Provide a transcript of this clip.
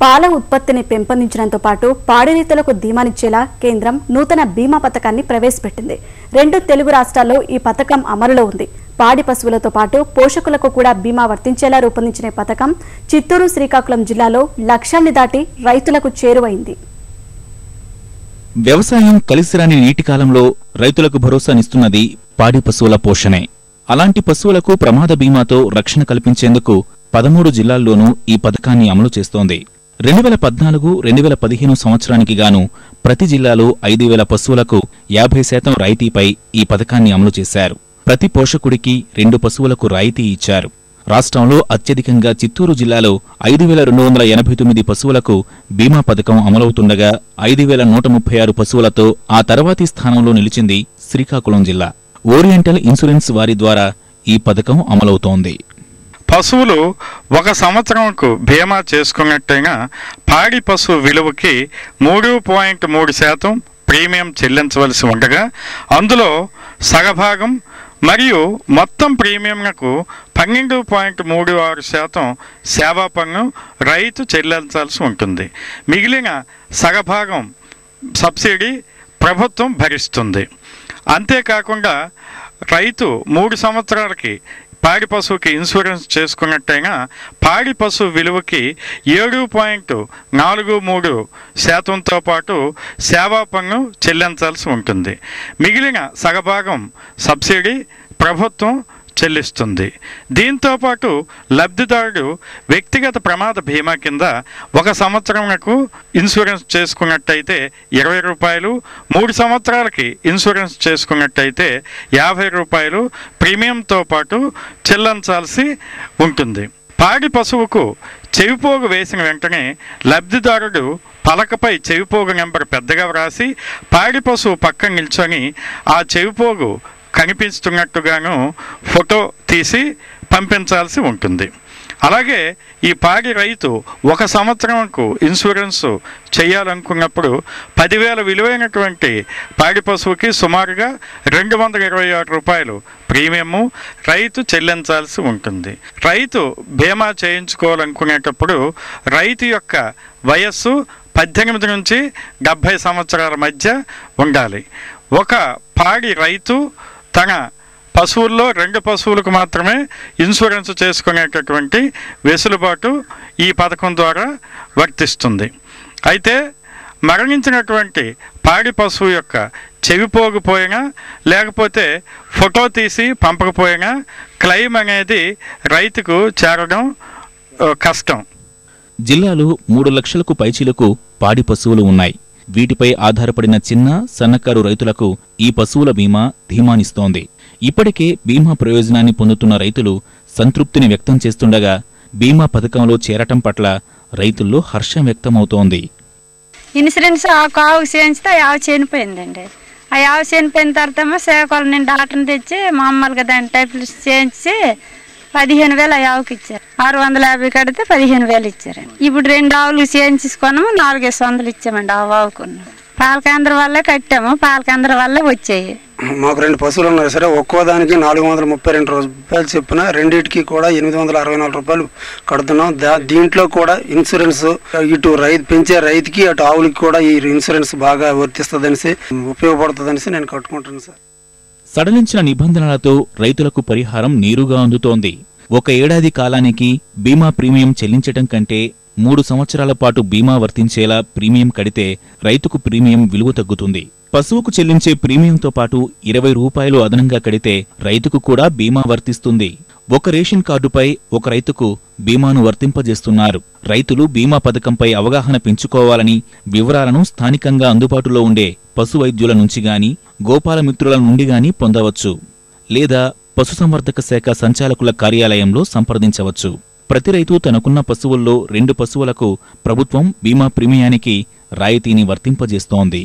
పాల ఉత్పత్తిని పెంపొందించడంతో పాటు పాడి రైతులకు ధీమానిచ్చేలా కేంద్రం నూతన బీమా పథకాన్ని ప్రవేశపెట్టింది. 2 తెలుగు రాష్ట్రాల్లో ఈ పథకం అమలులో ఉంది. పాడి పశువులతో పాటు పోషకులకు కూడా బీమా వర్తించేలా రూపొందించిన పథకం చిత్తూరు, శ్రీకాకుళం జిల్లాలో లక్ష్యాన్ని దాటి రైతులకు చేరువైంది. వ్యవసాయం కలిసిరాని నీటి కాలంలో రైతులకు భరోసానిస్తున్నది పాడి పశువుల పోషణే. అలాంటి పశువులకు ప్రమాద బీమాతో రక్షణ కల్పించేందుకు 13 జిల్లాల్లోనూ ఈ పథకాన్ని అమలు చేస్తోంది. 2014-2015 సంవత్సరానికి గాను ప్రతి జిల్లాలో 5,000 పశువులకు 50% రాయితీపై ఈ పథకాన్ని అమలు చేశారు. ప్రతి పోషకుడికి 2 పశువులకు రాయితీ ఇచ్చారు. రాష్ట్రంలో అత్యధికంగా చిత్తూరు జిల్లాలో 5,289 పశువులకు బీమా పథకం అమలవుతుండగా 5,136 పశువులతో ఆ తర్వాతి స్థానంలో నిలిచింది శ్రీకాకుళం జిల్లా. ఓరియంటల్ ఇన్సూరెన్స్ వారి ద్వారా ఈ పథకం అమలవుతోంది. పశువులు 1 సంవత్సరంకు బీమా చేసుకున్నట్టయినా పాడి పశువు విలువకి 3.3% ప్రీమియం చెల్లించవలసి ఉండగా అందులో సగభాగం మరియు మొత్తం ప్రీమియంకు 12.36% సేవా పన్ను రైతు చెల్లించాల్సి ఉంటుంది. మిగిలిన సగభాగం సబ్సిడీ ప్రభుత్వం భరిస్తుంది. అంతేకాకుండా రైతు 3 సంవత్సరాలకి పాడి పశువుకి ఇన్సూరెన్స్ చేసుకున్నట్టయినా పాడి పశువు విలువకి 7.43%తో పాటు సేవా పన్ను చెల్లించాల్సి ఉంటుంది. మిగిలిన సగభాగం సబ్సిడీ ప్రభుత్వం చెల్లిస్తుంది. దీంతో పాటు లబ్ధిదారుడు వ్యక్తిగత ప్రమాద బీమా కింద 1 సంవత్సరంకు ఇన్సూరెన్స్ చేసుకున్నట్టయితే 20 రూపాయలు, 3 సంవత్సరాలకి ఇన్సూరెన్స్ చేసుకున్నట్టయితే 50 రూపాయలు ప్రీమియంతో పాటు చెల్లించాల్సి ఉంటుంది. పాడి పశువుకు చెవిపోగు వేసిన వెంటనే లబ్ధిదారుడు పలకపై చెవిపోగు నెంబర్ పెద్దగా వ్రాసి పాడి పశువు పక్కన నిల్చొని ఆ చెవిపోగు కనిపిస్తున్నట్టుగాను ఫోటో తీసి పంపించాల్సి ఉంటుంది. అలాగే ఈ పాడి రైతు 1 సంవత్సరంకు ఇన్సూరెన్స్ చేయాలనుకున్నప్పుడు 10,000 విలువైనటువంటి పాడి పశువుకి సుమారుగా 226 రూపాయలు ప్రీమియము రైతు చెల్లించాల్సి ఉంటుంది. రైతు బీమా చేయించుకోవాలనుకునేటప్పుడు రైతు యొక్క వయస్సు 18 నుంచి 70 సంవత్సరాల మధ్య ఉండాలి. ఒక పాడి రైతు తన పశువుల్లో 2 పశువులకు మాత్రమే ఇన్సూరెన్స్ చేసుకునేటటువంటి వెసులుబాటు ఈ పథకం ద్వారా వర్తిస్తుంది. అయితే మరణించినటువంటి పాడి పశువు యొక్క చెవిపోగిపోయినా లేకపోతే ఫోటో తీసి పంపకపోయినా క్లెయిమ్ అనేది రైతుకు చేరడం కష్టం. జిల్లాలో 3 లక్షలకు పైచిలకు పాడి పశువులు ఉన్నాయి. వీటిపై ఆధారపడిన చిన్న, సన్నకారు రైతులకు ఈ పశువుల బీమా ధీమానిస్తోంది. ఇప్పటికే బీమా ప్రయోజనాన్ని పొందుతున్న రైతులు సంతృప్తిని వ్యక్తం చేస్తుండగా బీమా పథకంలో చేరటం పట్ల రైతుల్లో హర్షం వ్యక్తమవుతోంది. ఇన్సూరెన్స్ ఆవు చేయించితే ఆవు చనిపోయిందండి. ఆ ఆవు చనిపోయిన తర్వాత సేవకులు నేను డాక్టర్ని తెచ్చి మామూలుగా దాని టైపులు చేయించి 15,000 ఆ ఆవుకి ఇచ్చారు. 650 కడితే 15,000 ఇచ్చారు. ఇప్పుడు 2 ఆవులు చేయించుకున్నాము, 4,500 ఇచ్చామండి ఆ ఆవుకున్నాం. పాల కేంద్రం వల్లే కట్టాము, పాల కేంద్రం వల్లే వచ్చాయి. మాకు 2 పశువులు ఉన్నాయి సరే, ఒక్కో దానికి 432 రూపాయలు చొప్పున రెండింటికి కూడా 864 రూపాయలు కడుతున్నాం. దీంట్లో కూడా ఇన్సూరెన్స్ ఇటు పెంచే రైతుకి అటు ఆవులకి కూడా ఈ ఇన్సూరెన్స్ బాగా వర్తిస్తుందనేసి ఉపయోగపడుతుందనేసి నేను కట్టుకుంటున్నాను సార్. సడలించిన నిబంధనలతో రైతులకు పరిహారం నేరుగా అందుతోంది. 1 ఏడాది కాలానికి బీమా ప్రీమియం చెల్లించటం కంటే 3 సంవత్సరాల పాటు బీమా వర్తించేలా ప్రీమియం కడితే రైతుకు ప్రీమియం విలువ తగ్గుతుంది. పశువుకు చెల్లించే ప్రీమియంతో పాటు 20 రూపాయలు అదనంగా కడితే రైతుకు కూడా బీమా వర్తిస్తుంది. 1 రేషన్ కార్డుపై 1 రైతుకు బీమాను వర్తింపజేస్తున్నారు. రైతులు బీమా పథకంపై అవగాహన పెంచుకోవాలని వివరాలను స్థానికంగా అందుబాటులో ఉండే పశు వైద్యుల నుంచి గాని, గోపాలమిత్రుల నుండి గాని పొందవచ్చు. లేదా పశుసంవర్ధక శాఖ సంచాలకుల కార్యాలయంలో సంప్రదించవచ్చు. ప్రతి రైతు తనకున్న పశువుల్లో 2 పశువులకు ప్రభుత్వం బీమా ప్రీమియానికి రాయితీని వర్తింపజేస్తోంది.